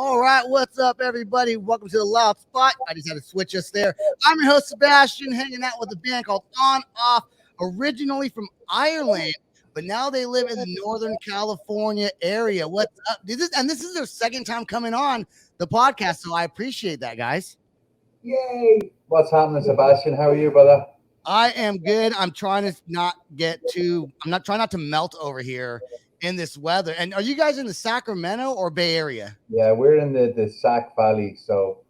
All right, what's up, everybody? Welcome to the Loud Spot. I just had to switch us there. I'm your host, Sebastian, hanging out with a band called Onoff, originally from Ireland, but now they live in the Northern California area. What's up? This is their second time coming on the podcast, so I appreciate that, guys. Yay! What's happening, Sebastian? How are you, brother? I am good. I'm trying to not get too. I'm not trying not to melt over here in this weather. And are you guys in the Sacramento or Bay Area? Yeah, we're in the Sac Valley, so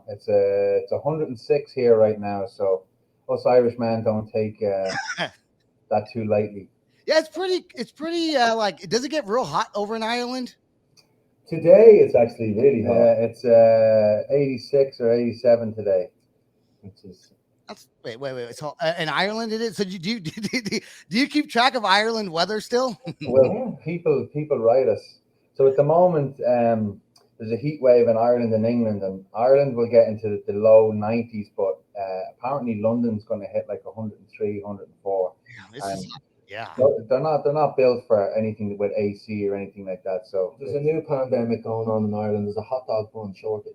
it's 106 here right now. So us Irishmen don't take that too lightly. Yeah, it's pretty. It's pretty. Like, does it get real hot over in Ireland? Today it's actually really hot. It's 86 or 87 today, which is That's wait. So in Ireland, it is. So do you keep track of Ireland weather still? well, people write us. So at the moment, there's a heat wave in Ireland and England, and Ireland will get into the low 90s, but apparently London's going to hit like 103, 104. Yeah. They're not built for anything with AC or anything like that. So There's a new pandemic going on in Ireland. There's a hot dog bun shortage.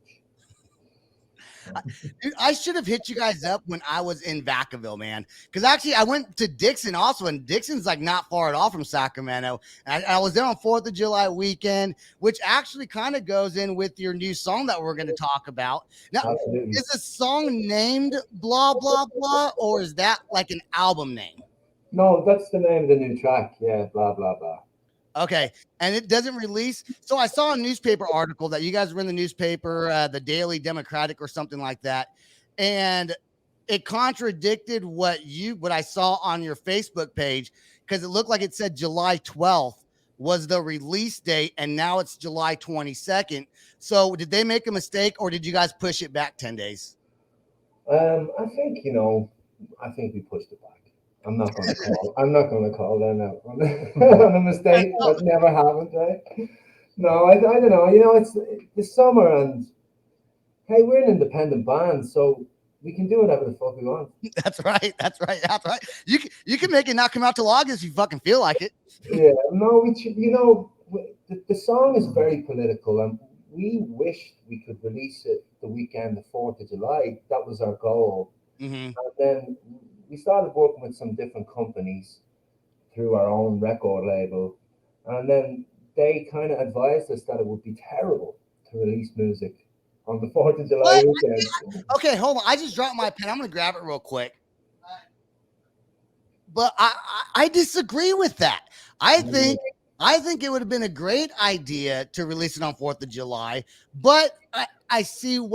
Dude, I should have hit you guys up when I was in Vacaville, man. Because actually, I went to Dixon also, and Dixon's like not far at all from Sacramento. And I was there on 4th of July weekend, which actually kind of goes in with your new song that we're going to talk about. Now, Absolutely. is the song named Blah, Blah, Blah, or is that like an album name? No, that's the name of the new track. Yeah, blah blah blah. Okay, and it doesn't release. So I saw a newspaper article that you guys were in the newspaper, the Daily Democratic or something like that, and it contradicted what I saw on your Facebook page because it looked like it said July 12th was the release date, and now it's July 22nd. So did they make a mistake, or did you guys push it back 10 days? I think I think we pushed it back. I'm not going to call them out on a mistake that never happened, right? No, I don't know. It's the summer, and hey, we're an independent band, so we can do whatever the fuck we want. That's right. You can make it not come out till August if you fucking feel like it. Yeah, no, the song is very political, and we wished we could release it the weekend, the 4th of July. That was our goal. Mm-hmm. And then we started working with some different companies through our own record label, and then they kind of advised us that it would be terrible to release music on the 4th of July weekend. Okay, hold on. I just dropped my pen. I'm going to grab it real quick. But I disagree with that. I think it would have been a great idea to release it on 4th of July, but I see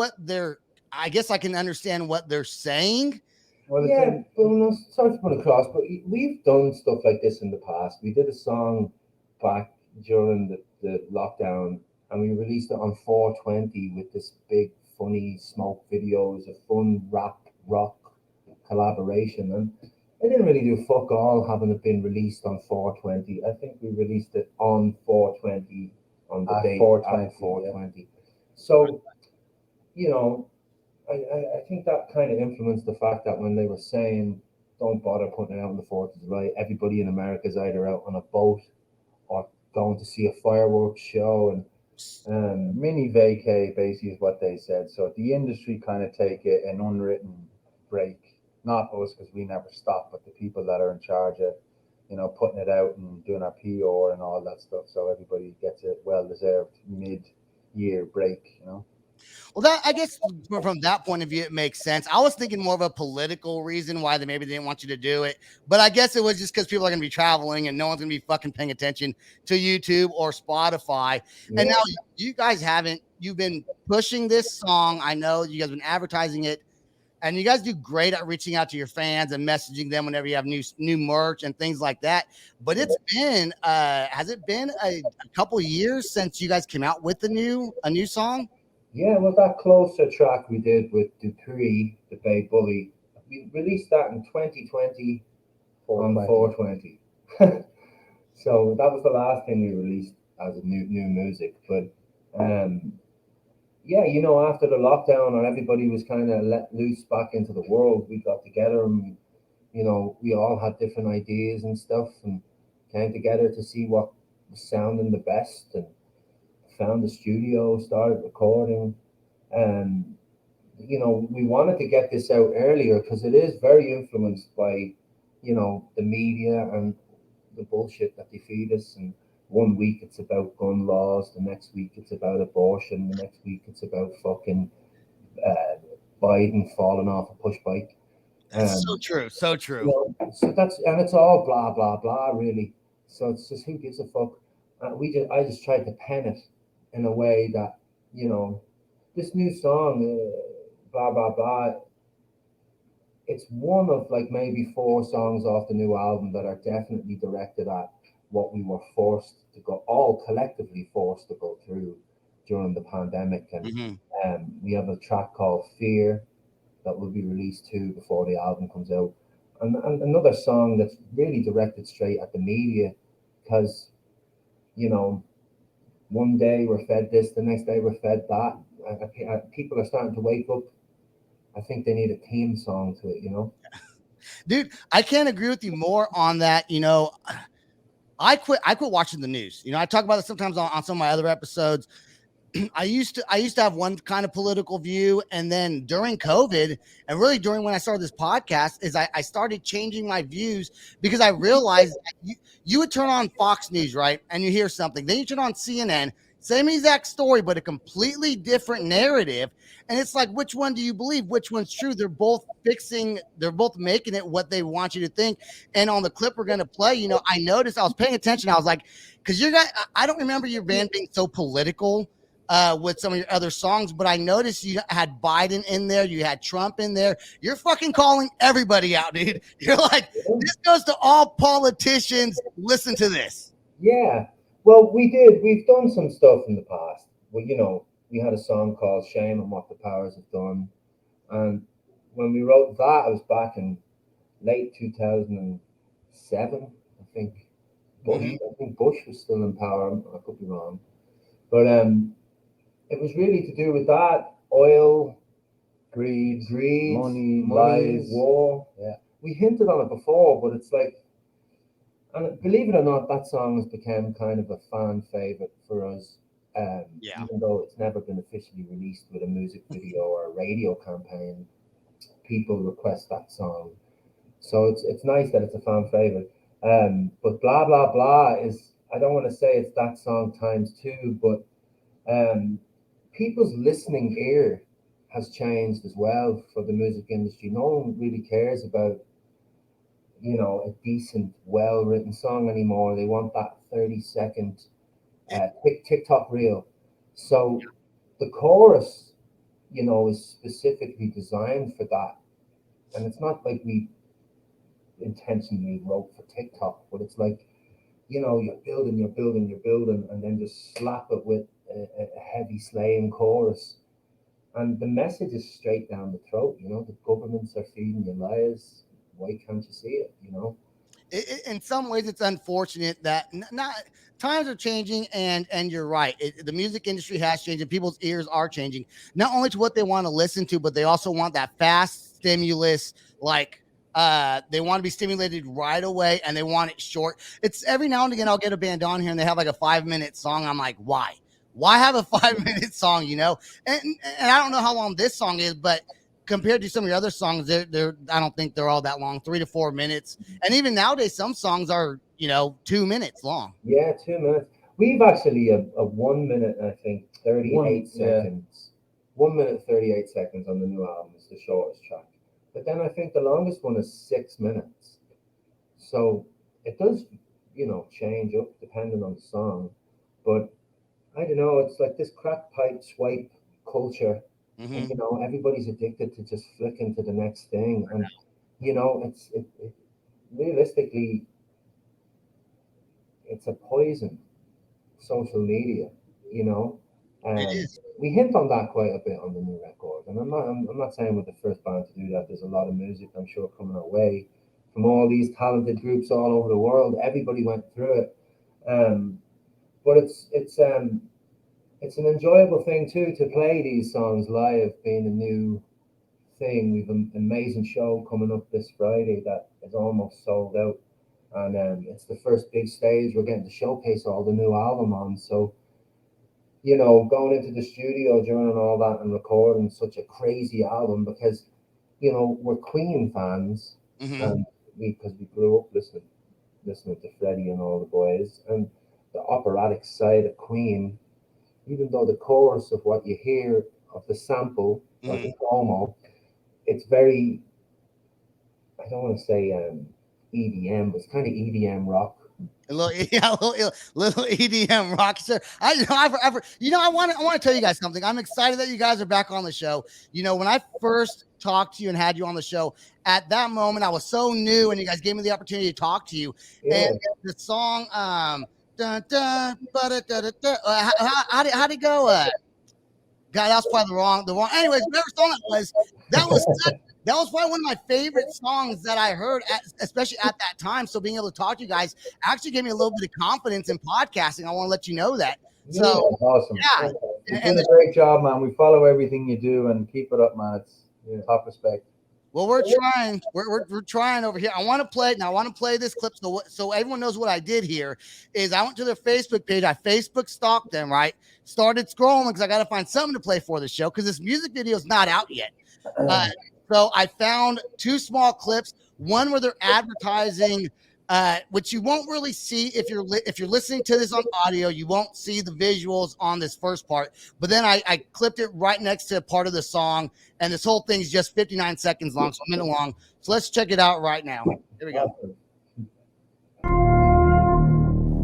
I guess I can understand what they're saying. Well, yeah, sorry to put across, but we've done stuff like this in the past. We did a song back during the lockdown, and we released it on 420 with this big, funny smoke video. It was a fun rap rock collaboration, and it didn't really do fuck all having it been released on 420. I think we released it on 420 on the date 420, at 420. Yeah. So, I think that kind of influenced the fact that when they were saying don't bother putting it out on the 4th of July, everybody in America is either out on a boat or going to see a fireworks show, and mini vacay basically is what they said. So the industry kind of take it an unwritten break, not us because we never stop, but the people that are in charge of putting it out and doing our PR and all that stuff. So everybody gets a well-deserved mid-year break. Well, I guess from that point of view, it makes sense. I was thinking more of a political reason why they didn't want you to do it. But I guess it was just because people are going to be traveling and no one's going to be fucking paying attention to YouTube or Spotify. Yeah. And now you guys you've been pushing this song. I know you guys have been advertising it. And you guys do great at reaching out to your fans and messaging them whenever you have new merch and things like that. But it's been, has it been a couple of years since you guys came out with a new song? Yeah, well, that Closer track we did with Dupree, the Bay Bully, we released that in 2020 on 420. So that was the last thing we released as a new music. But yeah, after the lockdown and everybody was kind of let loose back into the world, we got together and we all had different ideas and stuff and came together to see what was sounding the best. And found the studio, started recording, and we wanted to get this out earlier because it is very influenced by, the media and the bullshit that they feed us. And one week it's about gun laws, the next week it's about abortion, the next week it's about fucking uh, Biden falling off a push bike. That's so Um, true. So true. so and it's all blah blah blah really. So it's just who gives a fuck. I just tried to pen it in a way that you know this new song, blah blah blah. It's one of like maybe four songs off the new album that are definitely directed at what we were forced to go, all collectively forced to go through during the pandemic. And Hmm. we have a track called Fear that will be released too before the album comes out. And another song that's really directed straight at the media because, you know, one day we're fed this, the next day we're fed that. People are starting to wake up. I think they need a theme song to it. Dude, I can't agree with you more on that. I quit watching the news. I talk about it sometimes on some of my other episodes. I used to have one kind of political view, and then during COVID, and really during when I started this podcast, is I started changing my views because I realized that you would turn on Fox News, right, and you hear something, then you turn on CNN, same exact story, but a completely different narrative, and it's like, which one do you believe? Which one's true? They're both making it what they want you to think. And on the clip we're gonna play, I noticed I was paying attention. I was like, because you guys, I don't remember your band being so political with some of your other songs, but I noticed you had Biden in there, you had Trump in there. You're fucking calling everybody out, dude. You're like, this goes to all politicians. Listen to this. Yeah. Well, we did. We've done some stuff in the past. Well, we had a song called Shame on What the Powers Have Done. And when we wrote that, I was back in late 2007, I think. Bush, Mhm. I think Bush was still in power. I could be wrong. But it was really to do with that oil, greed, money, lies, lies. war. Yeah. We hinted on it before, but it's like, and believe it or not, that song has become kind of a fan favorite for us. Yeah. Even though it's never been officially released with a music video or a radio campaign, people request that song. So it's nice that it's a fan favorite. But blah blah blah is, I don't want to say it's that song times two, but people's listening ear has changed as well for the music industry. No one really cares about a decent, well written song anymore. They want that 30-second It, TikTok reel. So the chorus, is specifically designed for that. And it's not like we intentionally wrote for TikTok, but it's like, you're building, and then just slap it with a heavy slaying chorus. And the message is straight down the throat. The governments are feeding you lies. Why can't you see it? in some ways, it's unfortunate that not times are changing, and you're right. The music industry has changed, and people's ears are changing, not only to what they want to listen to, but they also want that fast stimulus, like they want to be stimulated right away, and they want it short. It's every now and again I'll get a band on here and they have like a 5 minute song. I'm like, why have a 5 minute song, and I don't know how long this song is, but compared to some of your other songs, they're I don't think they're all that long, 3 to 4 minutes. And even nowadays, some songs are 2 minutes long. Yeah, 2 minutes. We've actually a 1 minute, I think, 38 Yeah. seconds. 1 minute, 38 seconds on the new album is the shortest track. But then I think the longest one is 6 minutes. So it does, change up depending on the song. But I don't know, it's like this crack pipe swipe culture. And, Hmm. everybody's addicted to just flicking to the next thing. And, it realistically, it's a poison, social media, you know. It And is. we hint on that quite a bit on the new record. And I'm not saying we're the first band to do that. There's a lot of music, I'm sure, coming our way from all these talented groups all over the world. Everybody went through it. Um, but it's an enjoyable thing too to play these songs live, being a new thing. We've an amazing show coming up this Friday that is almost sold out, and it's the first big stage we're getting to showcase all the new album on. So you know, going into the studio during all that and recording such a crazy album because, you know, we're Queen fans, Mm-hmm. and because we grew up listening to Freddie and all the boys, and the operatic side of Queen, even though the chorus of what you hear of the sample or Mm-hmm. the promo, it's very, I don't want to say EDM, but it's kind of EDM rock. A little, yeah, little EDM rock. Sir, I want to tell you guys something. I'm excited that you guys are back on the show. You know, when I first talked to you and had you on the show, at that moment I was so new, and you guys gave me the opportunity to talk to you. Yeah. And the song, dun, dun, ba-da-da-da-da, how'd it go? God, that was probably the wrong. Anyways, whatever song it was, that was that was probably one of my favorite songs that I heard, especially at that time. So being able to talk to you guys actually gave me a little bit of confidence in podcasting. I want to let you know that. Yeah, So Awesome. yeah, You're and doing a great job, man. We follow everything you do and keep it up, man. It's top respect. well, we're trying. We're trying over here. I want to play now. I want to play this clip so everyone knows what I did here. Is I went to their Facebook page. I Facebook stalked them. Right, started scrolling because I got to find something to play for the show because this music video is not out yet. So I found two small clips. One where they're advertising, which you won't really see if you're listening to this on audio. You won't see the visuals on this first part. But then I clipped it right next to part of the song, and this whole thing's just 59 seconds long, so a minute long. So let's check it out right now. Here we go.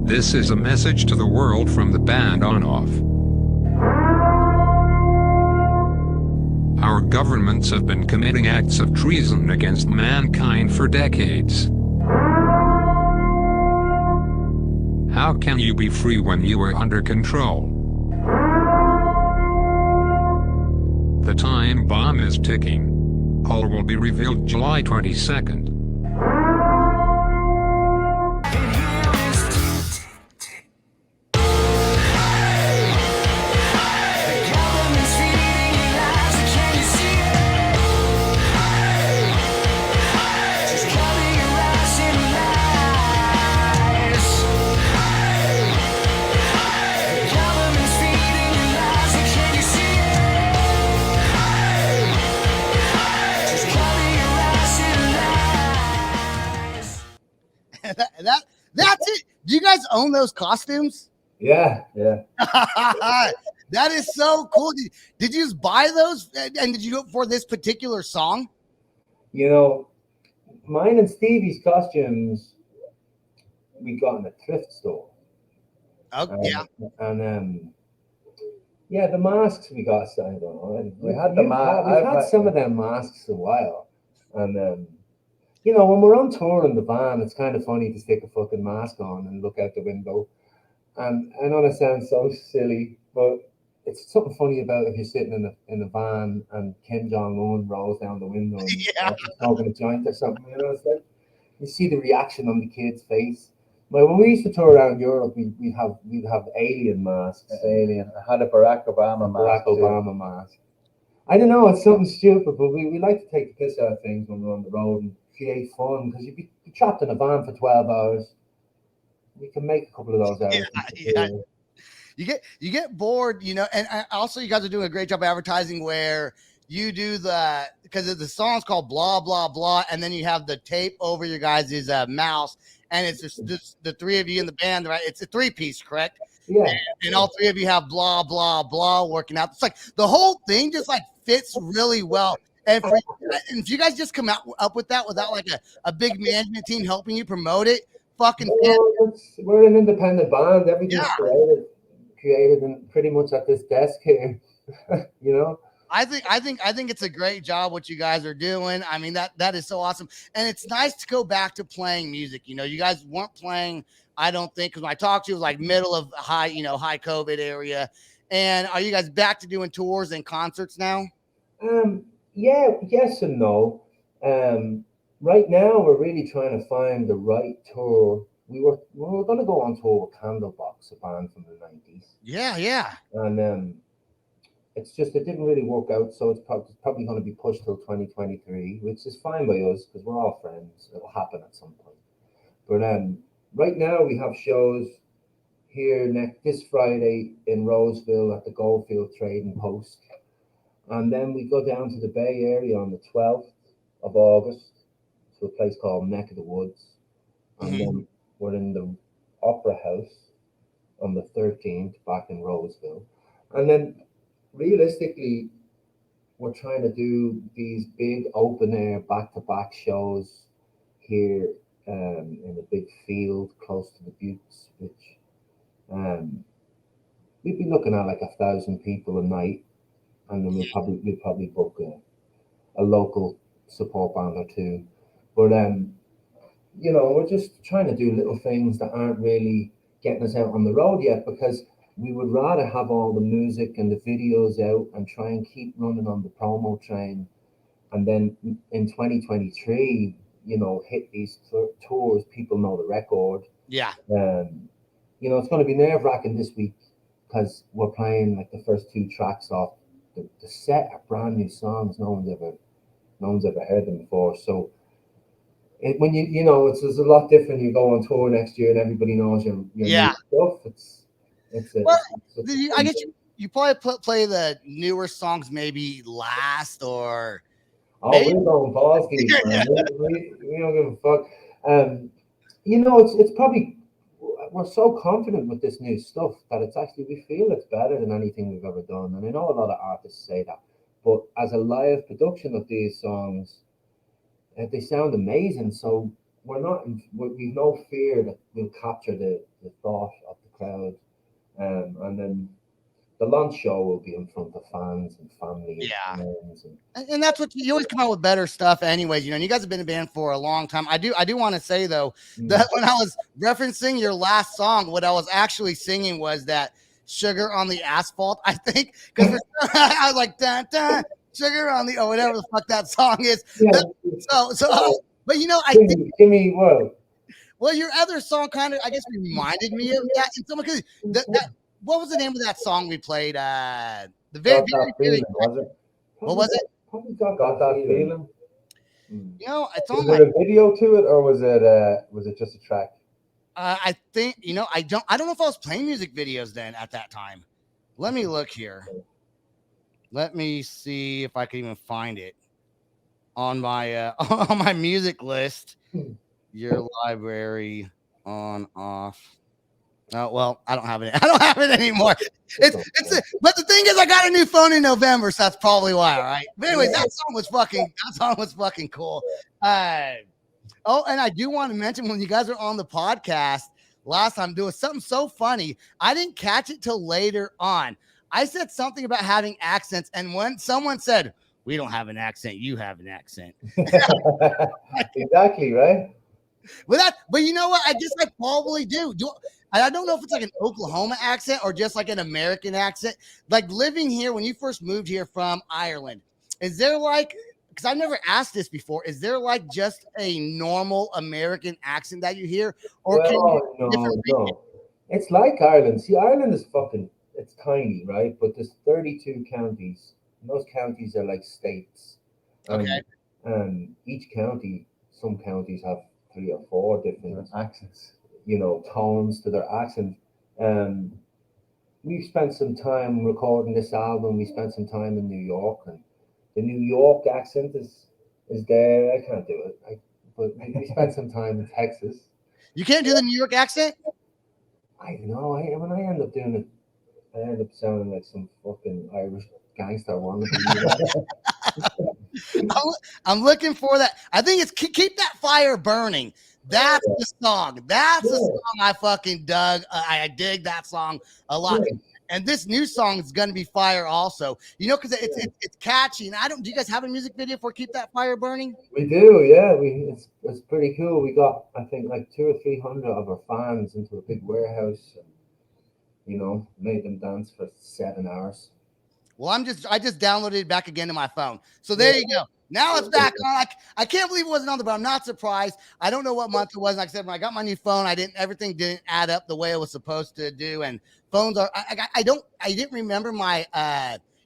This is a message to the world from the band Onoff. Our governments have been committing acts of treason against mankind for decades. How can you be free when you are under control? The time bomb is ticking. All will be revealed July 22nd. That's it. Do you guys own those costumes? Yeah. That is so cool. Did you just buy those? And did you do it for this particular song? You know, mine and Stevie's costumes we got in a thrift store. Oh, yeah. And yeah, the masks we got. I don't know. We had the We've had some of them masks a while, and you know, when we're on tour in the van, it's kind of funny to stick a fucking mask on and look out the window. And I know that sounds so silly, but it's something funny about if you're sitting in a van and Kim Jong Un rolls down the window and Yeah. smoking a joint or something. You know, it's like you see the reaction on the kid's face. But when we used to tour around Europe, we'd have alien masks. Alien. I had a Barack Obama Barack mask. too. Obama mask. I don't know, it's something stupid, but we like to take the piss out of things when we're on the road and create fun because you'd be trapped in a van for 12 hours. We can make a couple of those hours. Yeah. You get bored, you know, and also you guys are doing a great job advertising where you do because the song's called blah blah blah, and then you have the tape over your guys' mouse, and it's just the three of you in the band, right? It's a 3-piece, correct? Yeah. And all three of you have blah blah blah working out. It's like the whole thing just like fits really well. And if you guys just come up with that without like a big management team helping you promote it, fucking we're an independent band. Everything's Yeah. created and pretty much at this desk here. You know? I think it's a great job what you guys are doing. I mean, that is so awesome. And it's nice to go back to playing music. You know, you guys weren't playing, I don't think, because when I talked to you, it was like middle of high COVID area. And are you guys back to doing tours and concerts now? Yeah, yes and no. Right now we're really trying to find the right tour. We were going to go on tour with Candlebox, a band from the 90s. Yeah. And it's just it didn't really work out, so it's probably going to be pushed till 2023, which is fine by us because we're all friends. It'll happen at some point. But right now we have shows here this Friday in Roseville at the Goldfield Trading Post. And then we go down to the Bay Area on the 12th of August to a place called Neck of the Woods. And then we're in the Opera House on the 13th back in Roseville. And then realistically, we're trying to do these big open air back-to-back shows here in a big field close to the Buttes, which we'd be looking at like 1,000 people a night, and then we'd probably book a local support band or two. But you know, we're just trying to do little things that aren't really getting us out on the road yet, because we would rather have all the music and the videos out and try and keep running on the promo train, and then in 2023, you know, hit these tours. People know the record. Yeah. You know, it's going to be nerve-wracking this week because we're playing like the first 2 tracks off the set are brand new songs. No one's ever heard them before. So when you know, it's a lot different. You go on tour next year and everybody knows your new stuff. I guess you probably play the newer songs maybe last, or we're going balls deep, man. we don't give a fuck. You know, it's probably, we're so confident with this new stuff that it's actually, we feel it's better than anything we've ever done. And I know a lot of artists say that, but as a live production of these songs, they sound amazing. So we've no fear that we'll capture the thought of the crowd. And then the launch show will be in front of fans and family. And that's what you always come out with better stuff anyways, you know, and you guys have been a band for a long time. I do want to say though, that when I was referencing your last song, what I was actually singing was that Sugar on the Asphalt, I think, because I was like, dun, dun, sugar on the, or whatever the fuck that song is. Yeah. But you know, I think, give me what? Well, your other song kind of, I guess, reminded me of that. And someone, because that, what was the name of that song we played? The very, very, was it? What was it? Probably got that feeling. You know, it's on was there a video to it, or was it just a track? I think, you know, I don't know if I was playing music videos then at that time. Let me look here. Let me see if I can even find it on my on my music list. Your library on off. Oh well, I don't have it. I don't have it anymore. But the thing is, I got a new phone in November, so that's probably why. All right. But anyways, that song was fucking cool. Oh, and I do want to mention, when you guys were on the podcast last time doing something so funny, I didn't catch it till later on. I said something about having accents, and when someone said, "We don't have an accent, you have an accent." Exactly, right? But you know what? I guess I probably do. I don't know if it's like an Oklahoma accent or just like an American accent. Like living here, when you first moved here from Ireland, is there like, because I've never asked this before, is there like just a normal American accent that you hear? Or no. It's like Ireland. See, Ireland is it's tiny, right? But there's 32 counties. And those counties are like states. Okay. And each county, some counties have 3 or 4 different accents, you know, tones to their accent. We've spent some time recording this album. We spent some time in New York, and the New York accent is there. I can't do it. But we spent some time in Texas. You can't do the New York accent? I don't know. When I end up doing it, I end up sounding like some fucking Irish gangster wannabe. I'm looking for that. I think it's Keep That Fire Burning. That's the song. That's the song I fucking dug. I dig that song a lot. Yeah. And this new song is going to be fire also. You know, because it's catchy. And do you guys have a music video for Keep That Fire Burning? We do, yeah. It's pretty cool. We got, I think, like 200 or 300 of our fans into a big warehouse, and, you know, made them dance for 7 hours. Well, I just downloaded it back again to my phone. So there you go. Now it's back on. I can't believe it wasn't on there, but I'm not surprised. I don't know what month it was. Like I said, when I got my new phone, everything didn't add up the way it was supposed to do. And phones are, I didn't remember my,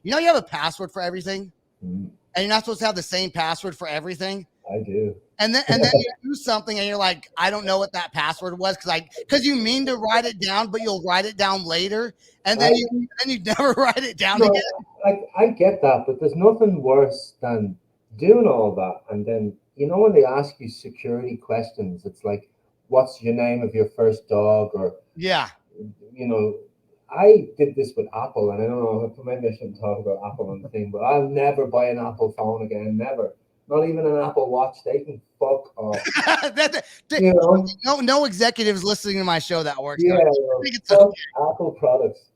you know, you have a password for everything, and you're not supposed to have the same password for everything. I do. and then you do something and you're like, I don't know what that password was because you mean to write it down, but you'll write it down later, and then you never write it down again. I get that, but there's nothing worse than doing all that and then when they ask you security questions, it's like, what's your name of your first dog, or Yeah. I did this with Apple, and I don't know, maybe I shouldn't talk about Apple on the thing, but I'll never buy an Apple phone again, never. Not even an Apple Watch. They can fuck off. No executives listening to my show that works. Yeah, fuck Apple products.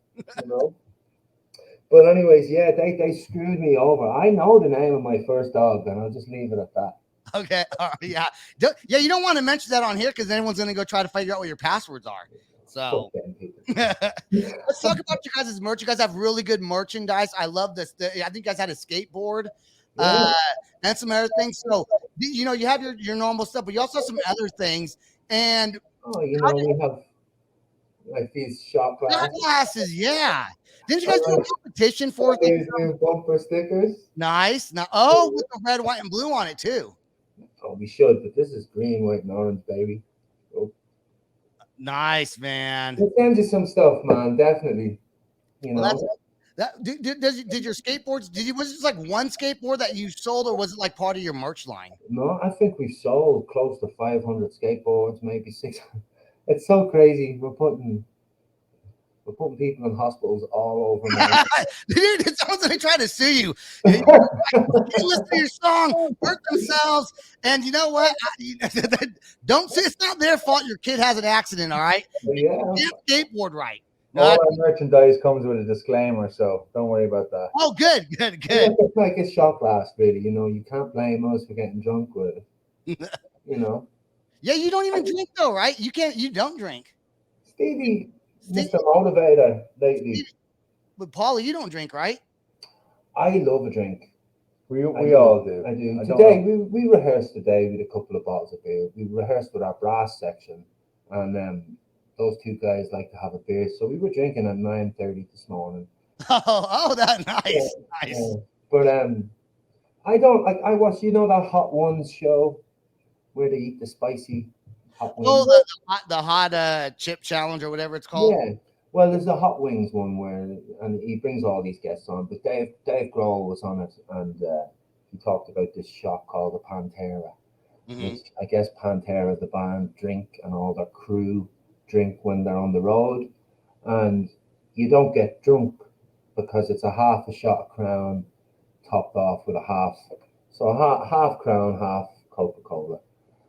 But anyways, yeah, they screwed me over. I know the name of my first dog, and I'll just leave it at that. Okay. Yeah. You don't want to mention that on here because anyone's going to go try to figure out what your passwords are. So let's talk about your guys' merch. You guys have really good merchandise. I love this. I think you guys had a skateboard and some other things. So, you have your normal stuff, but you also have some other things. And we have like these shot glasses. Yeah. Didn't you guys do a competition for these new bumper stickers? Nice. Now, with the red, white, and blue on it too. Oh, we should, but this is green, white, and orange, baby. Nice, man. We'll send you some stuff, man. Definitely. Did your skateboards? Was it just like one skateboard that you sold, or was it like part of your merch line? No, I think we've sold close to 500 skateboards, maybe 600. It's so crazy. We're putting people in hospitals all over America. Dude, someone's gonna try to sue you. They listen to your song, hurt themselves, and you know what? Don't say it's not their fault. Your kid has an accident. All right. Yeah. Skateboard right. All our merchandise comes with a disclaimer, so don't worry about that. Oh, good. Yeah, it's like a shot glass, really. You can't blame us for getting drunk with it. Yeah, you don't even drink though, right? You don't drink. Stevie, Mr. Motivator lately. But Paulie, you don't drink, right? I love a drink. We all do. I do. Today we rehearsed today with a couple of bottles of beer. We rehearsed with our brass section, and those two guys like to have a beer. So we were drinking at 9:30 this morning. Oh, that's nice. Nice. But I don't like. I watch that Hot Ones show where they eat the spicy hot wings. Oh, the hot chip challenge or whatever it's called. Yeah. Well, there's the hot wings one and he brings all these guests on, but Dave Grohl was on it, and he talked about this shot called the Pantera, which I guess Pantera, the band, drink, and all their crew drink when they're on the road, and you don't get drunk because it's a half a shot of Crown topped off with a half Crown, half Coca-Cola,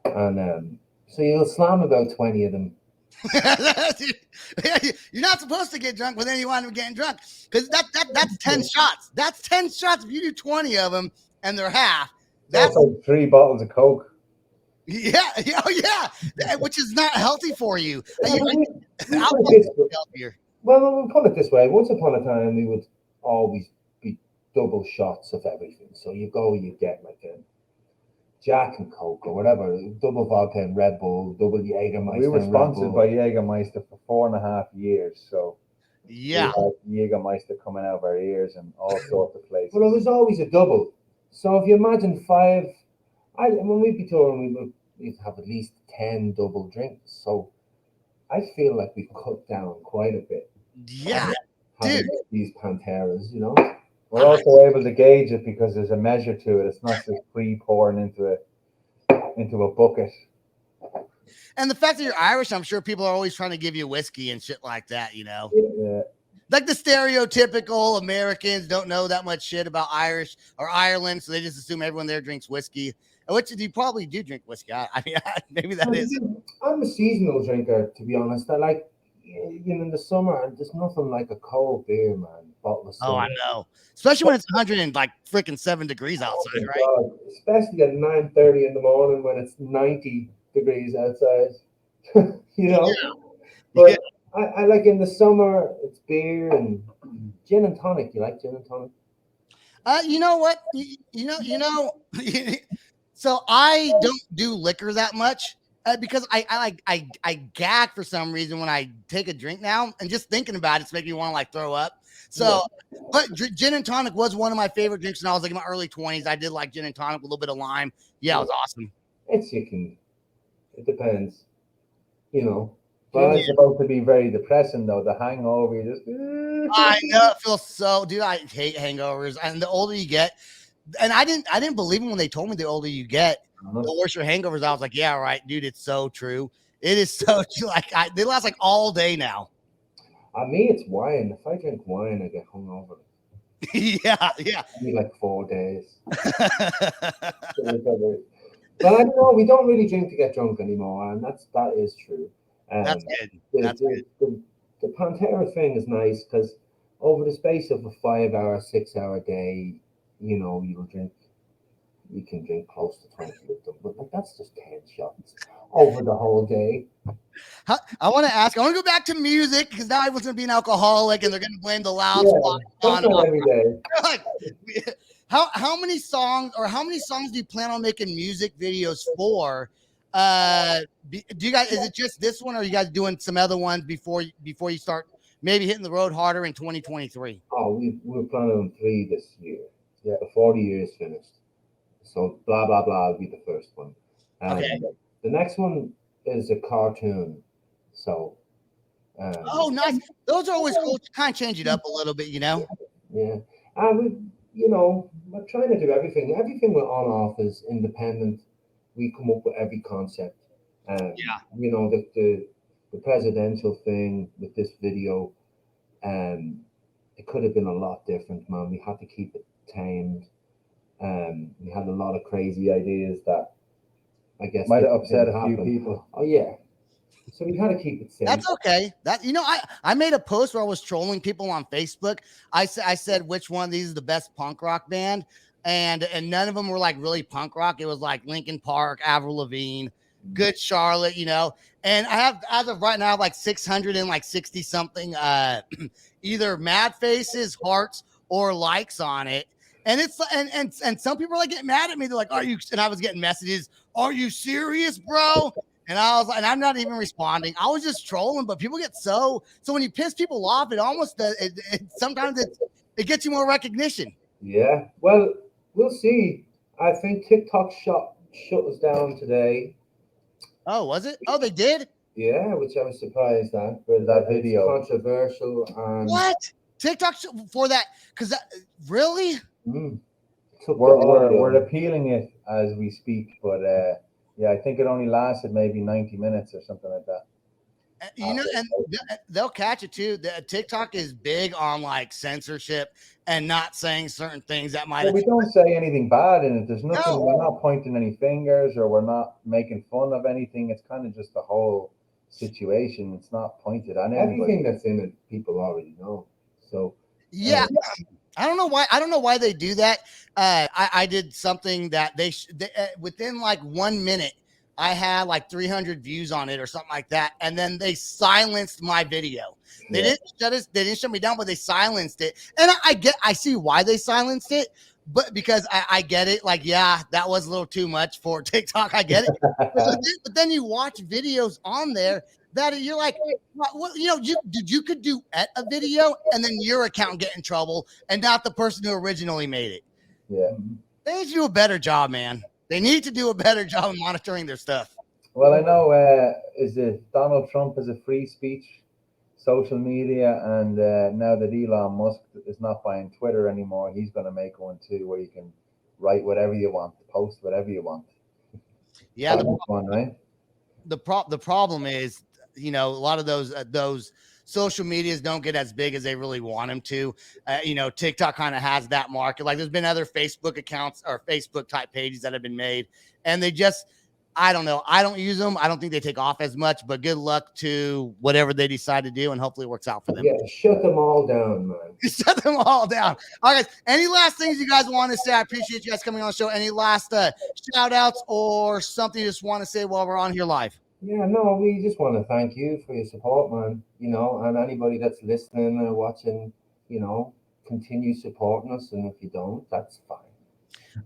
and so you'll slam about 20 of them. You're not supposed to get drunk, but then you wind up getting drunk because that's 10 shots. That's 10 shots. If you do 20 of them and they're half, that's like 3 bottles of Coke. Yeah, which is not healthy for you. Well, we'll put it this way. Once upon a time, we would always be double shots of everything. So you get like a Jack and Coke or whatever, double vodka and Red Bull, double Jägermeister. We were sponsored by Jägermeister for 4.5 years, so yeah, we had Jägermeister coming out of our ears and all sorts of places. Well, it was always a double. So if you imagine 5, when we'd be touring, we'd have at least 10 double drinks. So I feel like we've cut down quite a bit. Yeah, dude. These Panteras, We're also able to gauge it because there's a measure to it. It's not just pouring into a bucket. And the fact that you're Irish, I'm sure people are always trying to give you whiskey and shit like that, Yeah. Like the stereotypical Americans don't know that much shit about Irish or Ireland, so they just assume everyone there drinks whiskey. Which you probably do drink whiskey. I mean, maybe that is. I'm a seasonal drinker, to be honest. I like, in the summer, there's nothing like a cold beer, man. Bottle of summer. Oh, I know. Especially when it's 107 degrees outside, right? God. Especially at 9:30 in the morning when it's 90 degrees outside. Yeah. But yeah. I like in the summer, it's beer and gin and tonic. You like gin and tonic? You know what? So I don't do liquor that much because I gag for some reason when I take a drink now, and just thinking about it's making me want to like throw up. So, but gin and tonic was one of my favorite drinks when I was like in my early 20s. I did like gin and tonic with a little bit of lime. Yeah, it was awesome. It depends, you know. Gin But is supposed to be very depressing, though. The hangover, you just. I know it feels so, dude. I hate hangovers, and the older you get, and I didn't believe them when they told me the older you get, the worse your hangovers. I was like, yeah, right, dude. It's so true. It is so true. Like they last like all day now. Me, it's wine. If I drink wine, I get hungover. Yeah, yeah. I need like 4 days. But I don't know. We don't really drink to get drunk anymore, and that is true. That's Um, good. the, That's the, the, the Pantera thing is nice because over the space of a 5 hour, 6 hour day, you can drink close to 20 of them, but like that's just 10 shots over the whole day. I want to ask. I want to go back to music because now I was going to be an alcoholic, and they're going to blame the loud Yeah, spot that's on. not every day. Like, how many songs do you plan on making music videos for? Do you guys? Is it just this one, or are you guys doing some other ones before you start maybe hitting the road harder in 2023? Oh, we're planning on 3 this year. Yeah, before the year is finished. So blah blah blah will be the first one. Okay. The next one is a cartoon. So Oh, nice. Those are always cool. Kind of change it up a little bit, you know. yeah. We're trying to do everything. Everything we're on off is independent. We come up with every concept. Yeah. The presidential thing with this video, it could have been a lot different, man. We had to keep it tamed. We had a lot of crazy ideas that I guess Might have upset a few happen. people. Oh yeah. So we had to keep it safe. That's okay. I made a post where I was trolling people on Facebook. I said which one of these is the best punk rock band, and none of them were like really punk rock. It was like Linkin Park, Avril Lavigne, Good Charlotte, And I have, as of right now, like 660 something either mad faces, hearts, or likes on it. And it's and some people are like getting mad at me. They're like, "Are you?" And I was getting messages, "Are you serious, bro?" And I was like, and I'm not even responding. I was just trolling, but people get so when you piss people off, it almost sometimes it gets you more recognition. Yeah. Well, we'll see. I think TikTok shut us down today. Oh, was it? Oh, they did? Yeah, which I was surprised at. But That video. controversial and What? TikTok for that? Because really? took the We're audio. appealing it as we speak, but yeah, I think it only lasted maybe 90 minutes or something like that. And they'll catch it too. TikTok is big on like censorship and not saying certain things that might. Well, we don't say anything bad in it. There's nothing. No. We're not pointing any fingers or we're not making fun of anything. It's kind of just the whole situation. It's not pointed at anybody. Everything that's in it, people already know. So Yeah. I don't know why. I don't know why they do that. I did something that they within like 1 minute, I had like 300 views on it or something like that, and then they silenced my video. They didn't shut me down, but they silenced it. And I see why they silenced it, but because I get it. Like, yeah, that was a little too much for TikTok. I get it. But then you watch videos on there that you're like, what you could do at a video and then your account get in trouble and not the person who originally made it. Yeah. They need to do a better job, man. They need to do a better job of monitoring their stuff. Well, I know. Is it Donald Trump is a free speech social media, and now that Elon Musk is not buying Twitter anymore, he's going to make one too, where you can write whatever you want, post whatever you want. Yeah, right? The problem is, a lot of those social medias don't get as big as they really want them to. TikTok kind of has that market. Like there's been other Facebook accounts or Facebook type pages that have been made, and they just, I don't know. I don't use them. I don't think they take off as much, but good luck to whatever they decide to do, and hopefully it works out for them. Yeah, shut them all down, man. Shut them all down. All right, guys. Any last things you guys want to say? I appreciate you guys coming on the show. Any last shout outs or something you just want to say while we're on here live? Yeah, no, we just want to thank you for your support, man. And anybody that's listening or watching, continue supporting us. And if you don't, that's fine.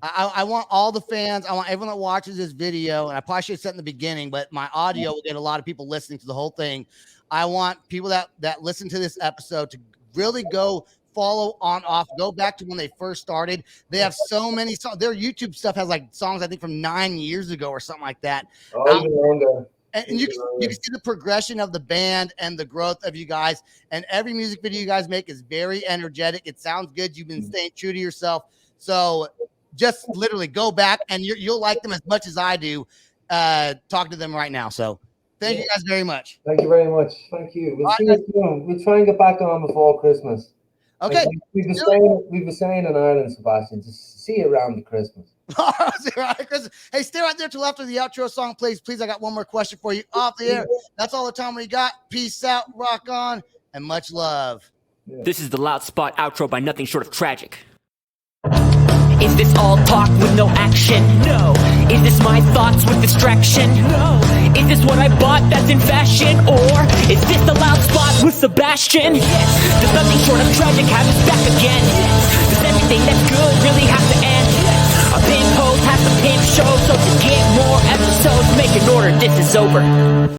I want all the fans. I want everyone that watches this video, and I probably should have said in the beginning, but my audio will get a lot of people listening to the whole thing. I want people that listen to this episode to really go follow Onoff. Go back to when they first started. They have so many songs. Their YouTube stuff has like songs I think from 9 years ago or something like that. Even longer. And you can see the progression of the band and the growth of you guys. And every music video you guys make is very energetic. It sounds good. You've been staying true to yourself. So just literally go back and you'll like them as much as I do. Talk to them right now. So thank you guys very much. Thank you very much. Thank you. We'll see you soon. We'll try and get back on before Christmas. Okay. Like, we've been saying in Ireland, Sebastian, just see you around the Christmas. Hey, stay right there till after the outro song plays. Please, I got one more question for you off the air. That's all the time we got. Peace out, rock on, and much love. This is the Loud Spot outro by nothing short of tragic. Is this all talk with no action? No. Is this my thoughts with distraction? No. Is this what I bought that's in fashion? Or is this the Loud Spot with Sebastian? Yes. Does nothing short of tragic have us back again? Yes. Does everything that's good really have to end? Yes. A pimp host has to pimp show, so to get more episodes, make an order, this is over.